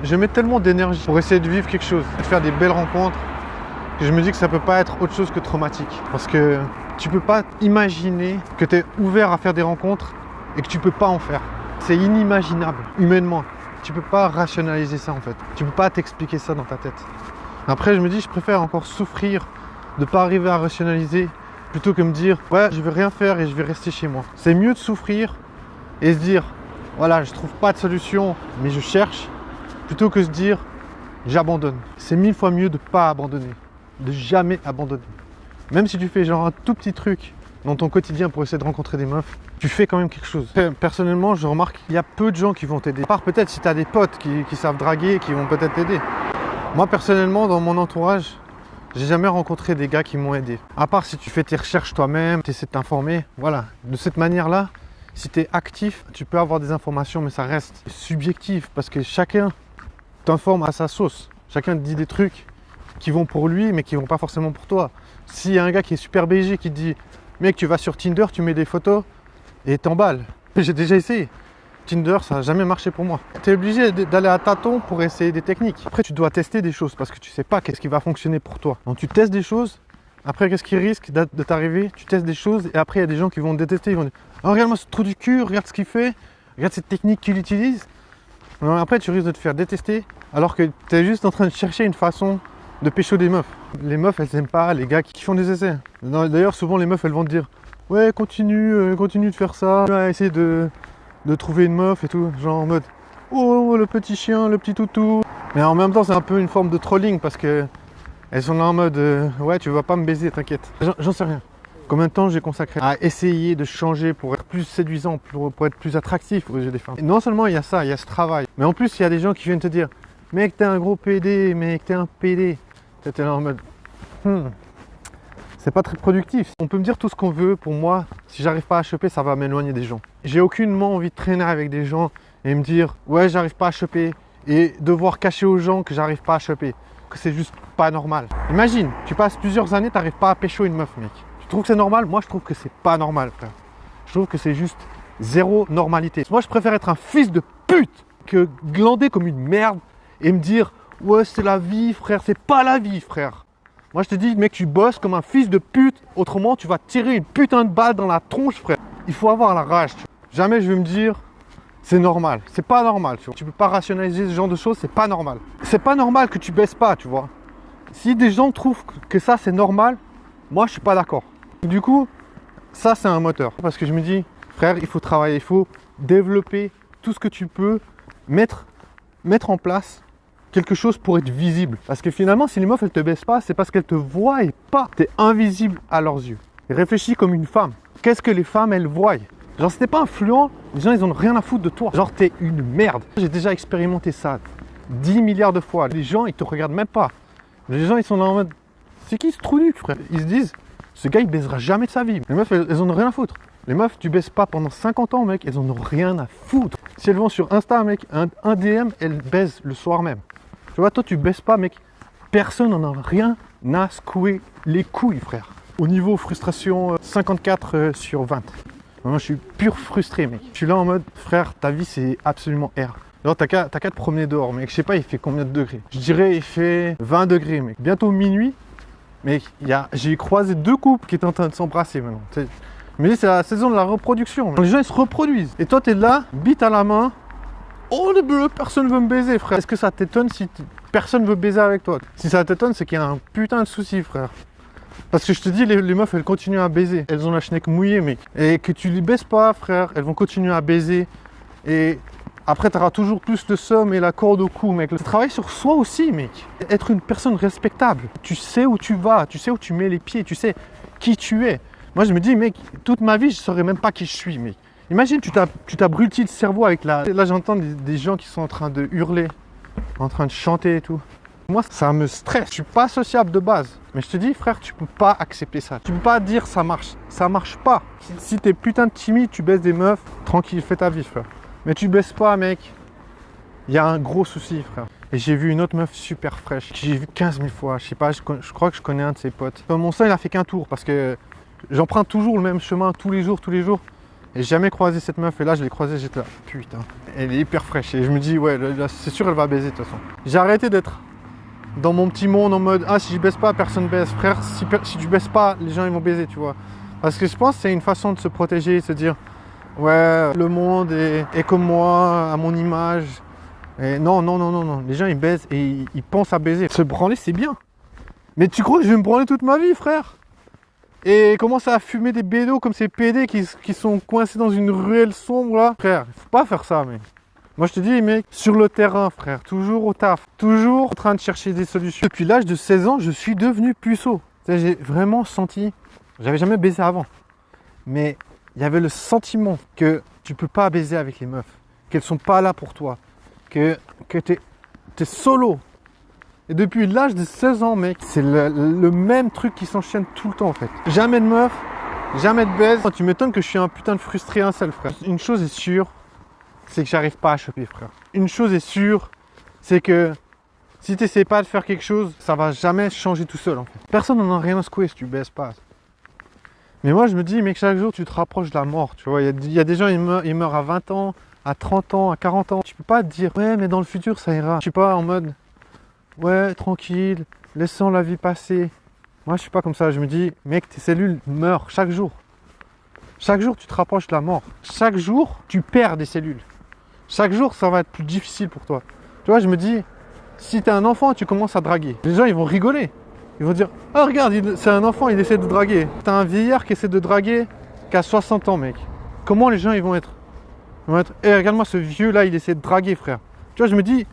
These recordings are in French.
Je mets tellement d'énergie pour essayer de vivre quelque chose, de faire des belles rencontres, que je me dis que ça peut pas être autre chose que traumatique. Parce que tu peux pas imaginer que tu es ouvert à faire des rencontres et que tu peux pas en faire. C'est inimaginable, humainement. Tu peux pas rationaliser ça en fait. Tu peux pas t'expliquer ça dans ta tête. Après, je me dis, je préfère encore souffrir de pas arriver à rationaliser plutôt que me dire, ouais, je vais rien faire et je vais rester chez moi. C'est mieux de souffrir et se dire, voilà, je trouve pas de solution, mais je cherche, plutôt que se dire, j'abandonne. C'est 1000 fois mieux de pas abandonner, de jamais abandonner. Même si tu fais genre un tout petit truc dans ton quotidien pour essayer de rencontrer des meufs, tu fais quand même quelque chose. Personnellement, je remarque qu'il y a peu de gens qui vont t'aider. À part peut-être si tu as des potes qui savent draguer, qui vont peut-être t'aider. Moi, personnellement, dans mon entourage, j'ai jamais rencontré des gars qui m'ont aidé. À part si tu fais tes recherches toi-même, tu essaies de t'informer. Voilà, de cette manière-là, si tu es actif, tu peux avoir des informations, mais ça reste subjectif parce que chacun t'informe à sa sauce. Chacun te dit des trucs qui vont pour lui, mais qui vont pas forcément pour toi. S'il y a un gars qui est super BG qui te dit « Mec, tu vas sur Tinder, tu mets des photos et t'emballes ». J'ai déjà essayé. Tinder, ça n'a jamais marché pour moi. Tu es obligé d'aller à tâtons pour essayer des techniques. Après, tu dois tester des choses parce que tu sais pas qu'est-ce qui va fonctionner pour toi. Donc, tu testes des choses. Après, qu'est-ce qui risque de t'arriver? Tu testes des choses et après, il y a des gens qui vont te détester. Ils vont dire oh, regarde-moi ce trou du cul, regarde ce qu'il fait, regarde cette technique qu'il utilise. Alors, après, tu risques de te faire détester alors que tu es juste en train de chercher une façon de pécho des meufs. Les meufs, elles n'aiment pas les gars qui font des essais. D'ailleurs, souvent, les meufs, elles vont te dire ouais, continue de faire ça, essayer de trouver une meuf et tout, genre en mode oh le petit chien, le petit toutou. Mais en même temps c'est un peu une forme de trolling parce que elles sont là en mode ouais tu vas pas me baiser, t'inquiète. J'en sais rien. Combien de temps j'ai consacré à essayer de changer pour être plus séduisant, pour être plus attractif aux yeux des femmes. Et non seulement il y a ça, il y a ce travail, mais en plus il y a des gens qui viennent te dire mec t'es un gros PD, mec t'es un PD. T'es là en mode c'est pas très productif. On peut me dire tout ce qu'on veut, pour moi, si j'arrive pas à choper, ça va m'éloigner des gens. J'ai aucunement envie de traîner avec des gens et me dire ouais j'arrive pas à choper et devoir cacher aux gens que j'arrive pas à choper, que c'est juste pas normal. Imagine, tu passes plusieurs années, t'arrives pas à pécho une meuf mec. Tu trouves que c'est normal? Moi je trouve que c'est pas normal frère. Je trouve que c'est juste zéro normalité. Moi je préfère être un fils de pute que glander comme une merde et me dire ouais c'est la vie frère, c'est pas la vie frère. Moi je te dis mec tu bosses comme un fils de pute, autrement tu vas tirer une putain de balle dans la tronche frère. Il faut avoir la rage. Jamais je vais me dire c'est normal, c'est pas normal. Tu peux pas rationaliser ce genre de choses, c'est pas normal. C'est pas normal que tu baisses pas, tu vois. Si des gens trouvent que ça c'est normal, moi je suis pas d'accord. Du coup, ça c'est un moteur. Parce que je me dis frère il faut travailler, il faut développer tout ce que tu peux, mettre en place quelque chose pour être visible. Parce que finalement, si les meufs elles te baissent pas, c'est parce qu'elles te voient pas. Tu es invisible à leurs yeux. Et réfléchis comme une femme. Qu'est-ce que les femmes elles voient? Genre si t'es pas influent, les gens ils ont rien à foutre de toi. Genre t'es une merde. J'ai déjà expérimenté ça 10 milliards de fois. Les gens ils te regardent même pas. Les gens ils sont là en mode c'est qui ce trou nuque frère? Ils se disent ce gars il baisera jamais de sa vie. Les meufs elles en ont rien à foutre. Les meufs tu baisses pas pendant 50 ans mec, elles en ont rien à foutre. Si elles vont sur Insta mec, un DM elles baisent le soir même. Tu vois, toi tu baisses pas mec, personne n'en a rien à secouer les couilles frère. Au niveau frustration, 54 sur 20. Moi je suis pur frustré mec. Je suis là en mode frère ta vie c'est absolument R. Alors t'as qu'à te promener dehors mec, je sais pas il fait combien de degrés. Je dirais il fait 20 degrés mec. Bientôt minuit, mec j'ai croisé 2 couples qui étaient en train de s'embrasser maintenant. Mais c'est la saison de la reproduction. Les gens ils se reproduisent. Et toi t'es là, bite à la main. Oh le bleu, personne veut me baiser frère. Est-ce que ça t'étonne si personne veut baiser avec toi? Si ça t'étonne, c'est qu'il y a un putain de souci frère. Parce que je te dis, les meufs elles continuent à baiser. Elles ont la schneck mouillée mec. Et que tu les baises pas frère, elles vont continuer à baiser. Et après t'auras toujours plus le seum et la corde au cou mec. Travaille sur soi aussi mec. Être une personne respectable. Tu sais où tu vas, tu sais où tu mets les pieds, tu sais qui tu es. Moi je me dis mec, toute ma vie je saurais même pas qui je suis mec. Imagine, tu t'abrutis le cerveau avec la... Là, j'entends des gens qui sont en train de hurler, en train de chanter et tout. Moi, ça me stresse. Je suis pas sociable de base. Mais je te dis, frère, tu peux pas accepter ça. Tu peux pas dire ça marche. Ça marche pas. Si t'es putain de timide, tu baisses des meufs, tranquille, fais ta vie, frère. Mais tu baisses pas, mec. Il y a un gros souci, frère. Et j'ai vu une autre meuf super fraîche, que j'ai vu 15 000 fois. Je sais pas, je crois que je connais un de ses potes. Mon sang, il a fait qu'un tour parce que j'emprunte toujours le même chemin tous les jours. Et j'ai jamais croisé cette meuf. Et là, je l'ai croisée, j'étais là, putain. Elle est hyper fraîche. Et je me dis, ouais, là, c'est sûr, elle va baiser de toute façon. J'ai arrêté d'être dans mon petit monde en mode, ah, si je baisse pas, personne baisse. Frère, si tu baisses pas, les gens, ils vont baiser, tu vois. Parce que je pense que c'est une façon de se protéger, de se dire, ouais, le monde est comme moi, à mon image. Et non, non, non, non, non. Les gens, ils baisent et ils pensent à baiser. Se branler, c'est bien. Mais tu crois que je vais me branler toute ma vie, frère? Et commencer à fumer des bédos comme ces PD qui sont coincés dans une ruelle sombre, là? Frère, il faut pas faire ça, mec. Moi, je te dis, mec, sur le terrain, frère, toujours au taf, toujours en train de chercher des solutions. Depuis l'âge de 16 ans, je suis devenu puceau. J'ai vraiment senti, j'avais jamais baisé avant, mais il y avait le sentiment que tu peux pas baiser avec les meufs, qu'elles sont pas là pour toi, que t'es solo. Et depuis l'âge de 16 ans, mec, c'est le même truc qui s'enchaîne tout le temps, en fait. Jamais de meuf, jamais de baise. Tu m'étonnes que je suis un putain de frustré un seul, frère. Une chose est sûre, c'est que j'arrive pas à choper, frère. Une chose est sûre, c'est que si tu n'essaies pas de faire quelque chose, ça va jamais changer tout seul, en fait. Personne n'en a rien à secouer si tu baises pas. Mais moi, je me dis, mec, chaque jour, tu te rapproches de la mort, tu vois. Il y a des gens, ils meurent à 20 ans, à 30 ans, à 40 ans. Tu peux pas te dire, ouais, mais dans le futur, ça ira. Je suis pas en mode, ouais, tranquille, laissons la vie passer. Moi, je suis pas comme ça. Je me dis, mec, tes cellules meurent chaque jour. Chaque jour, tu te rapproches de la mort. Chaque jour, tu perds des cellules. Chaque jour, ça va être plus difficile pour toi. Tu vois, je me dis, si tu es un enfant et tu commences à draguer, les gens, ils vont rigoler. Ils vont dire, oh, regarde, c'est un enfant, il essaie de draguer. Tu as un vieillard qui essaie de draguer qu'à 60 ans, mec. Comment les gens, ils vont être? Ils vont être, hey, regarde-moi ce vieux-là, il essaie de draguer, frère. Tu vois, je me dis,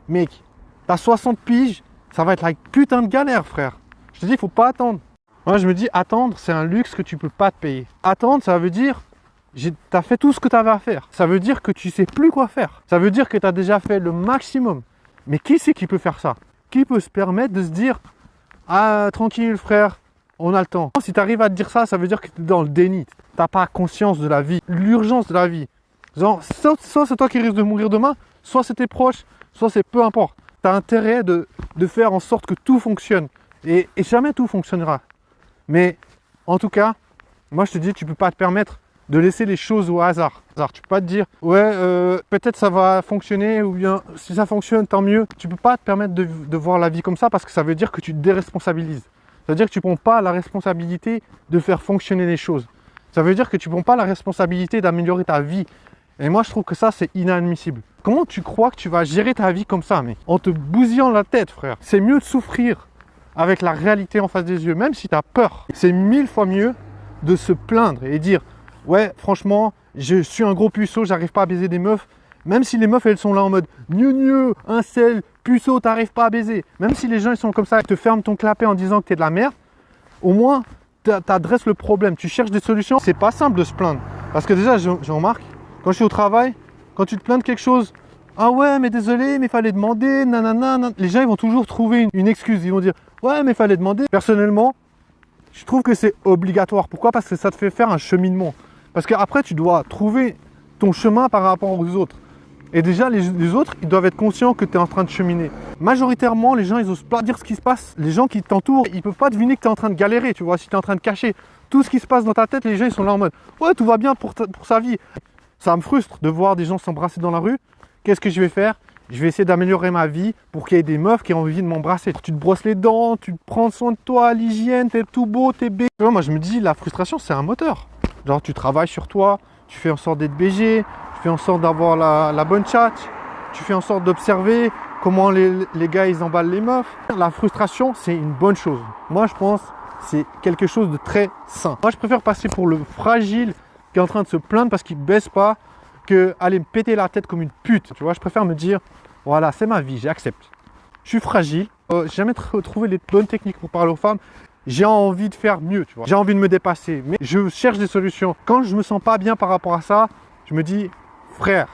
mec, t'as 60 piges, ça va être la putain de galère, frère. Je te dis, il faut pas attendre. Moi, je me dis, attendre, c'est un luxe que tu peux pas te payer. Attendre, ça veut dire, t'as fait tout ce que tu avais à faire. Ça veut dire que tu sais plus quoi faire. Ça veut dire que tu as déjà fait le maximum. Mais qui c'est qui peut faire ça? Qui peut se permettre de se dire, ah, tranquille, frère, on a le temps. Si tu arrives à te dire ça, ça veut dire que tu es dans le déni. T'as pas conscience de la vie, l'urgence de la vie. Genre, soit c'est toi qui risques de mourir demain, soit c'est tes proches, soit c'est peu importe. Tu as intérêt de faire en sorte que tout fonctionne. Et jamais tout fonctionnera. Mais en tout cas, moi je te dis, tu ne peux pas te permettre de laisser les choses au hasard. Tu ne peux pas te dire, ouais, peut-être ça va fonctionner, ou bien si ça fonctionne, tant mieux. Tu ne peux pas te permettre de voir la vie comme ça parce que ça veut dire que tu te déresponsabilises. Ça veut dire que tu ne prends pas la responsabilité de faire fonctionner les choses. Ça veut dire que tu ne prends pas la responsabilité d'améliorer ta vie. Et moi, je trouve que ça, c'est inadmissible. Comment tu crois que tu vas gérer ta vie comme ça, mec? En te bousillant la tête, frère. C'est mieux de souffrir avec la réalité en face des yeux, même si tu as peur. C'est 1000 fois mieux de se plaindre et dire, ouais, franchement, je suis un gros puceau, j'arrive pas à baiser des meufs. Même si les meufs, elles sont là en mode, gneu, incel, puceau, t'arrives pas à baiser. Même si les gens, ils sont comme ça, ils te ferment ton clapet en disant que t'es de la merde, au moins, t'adresses le problème. Tu cherches des solutions. C'est pas simple de se plaindre. Parce que déjà, je remarque, quand je suis au travail, quand tu te plains de quelque chose, ah ouais, mais désolé, mais fallait demander, nanana, les gens, ils vont toujours trouver une excuse. Ils vont dire, ouais, mais fallait demander. Personnellement, je trouve que c'est obligatoire. Pourquoi? Parce que ça te fait faire un cheminement. Parce qu'après, tu dois trouver ton chemin par rapport aux autres. Et déjà, les autres, ils doivent être conscients que tu es en train de cheminer. Majoritairement, les gens, ils osent pas dire ce qui se passe. Les gens qui t'entourent, ils peuvent pas deviner que tu es en train de galérer, tu vois, si tu es en train de cacher tout ce qui se passe dans ta tête, les gens, ils sont là en mode, ouais, tout va bien pour sa vie. Ça me frustre de voir des gens s'embrasser dans la rue. Qu'est-ce que je vais faire? Je vais essayer d'améliorer ma vie pour qu'il y ait des meufs qui ont envie de m'embrasser. Tu te brosses les dents, tu prends soin de toi, l'hygiène, t'es tout beau, t'es bé. Moi, je me dis, la frustration, c'est un moteur. Genre, tu travailles sur toi, tu fais en sorte d'être BG, tu fais en sorte d'avoir la bonne chat, tu fais en sorte d'observer comment les gars, ils emballent les meufs. La frustration, c'est une bonne chose. Moi, je pense que c'est quelque chose de très sain. Moi, je préfère passer pour le fragile qui est en train de se plaindre parce qu'il ne baisse pas, que aller me péter la tête comme une pute. Tu vois, je préfère me dire, voilà, c'est ma vie, j'accepte. Je suis fragile, j'ai jamais trouvé les bonnes techniques pour parler aux femmes. J'ai envie de faire mieux, tu vois. J'ai envie de me dépasser, mais je cherche des solutions. Quand je me sens pas bien par rapport à ça, je me dis, frère,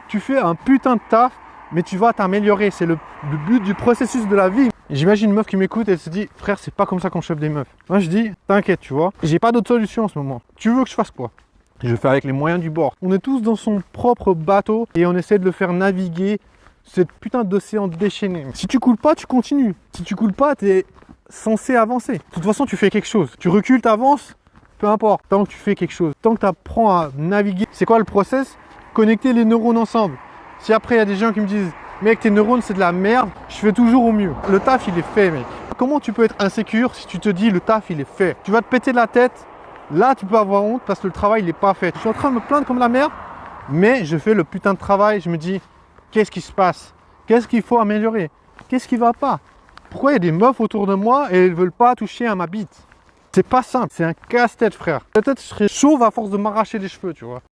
tu fais un putain de taf, mais tu vas t'améliorer. C'est le but du processus de la vie. J'imagine une meuf qui m'écoute et elle se dit, frère, c'est pas comme ça qu'on chope des meufs. Moi, je dis, t'inquiète, tu vois. J'ai pas d'autre solution en ce moment. Tu veux que je fasse quoi? Je fais avec les moyens du bord. On est tous dans son propre bateau et on essaie de le faire naviguer cette putain d'océan déchaîné. Si tu coules pas, tu continues. Si tu coules pas, t'es censé avancer. De toute façon, tu fais quelque chose. Tu recules, t'avances. peu importe, tant que tu fais quelque chose, tant que tu apprends à naviguer. C'est quoi le process? Connecter les neurones ensemble. Si après il y a des gens qui me disent mec, tes neurones c'est de la merde, je fais toujours au mieux. Le taf il est fait, mec. Comment tu peux être insécure si tu te dis le taf il est fait? Tu vas te péter la tête, là tu peux avoir honte parce que le travail il n'est pas fait. Je suis en train de me plaindre comme la merde, mais je fais le putain de travail. Je me dis qu'est-ce qui se passe? Qu'est-ce qu'il faut améliorer? Qu'est-ce qui va pas? Pourquoi il y a des meufs autour de moi et elles veulent pas toucher à ma bite? C'est pas simple, c'est un casse-tête, frère. Peut-être je serais chauve à force de m'arracher les cheveux, tu vois.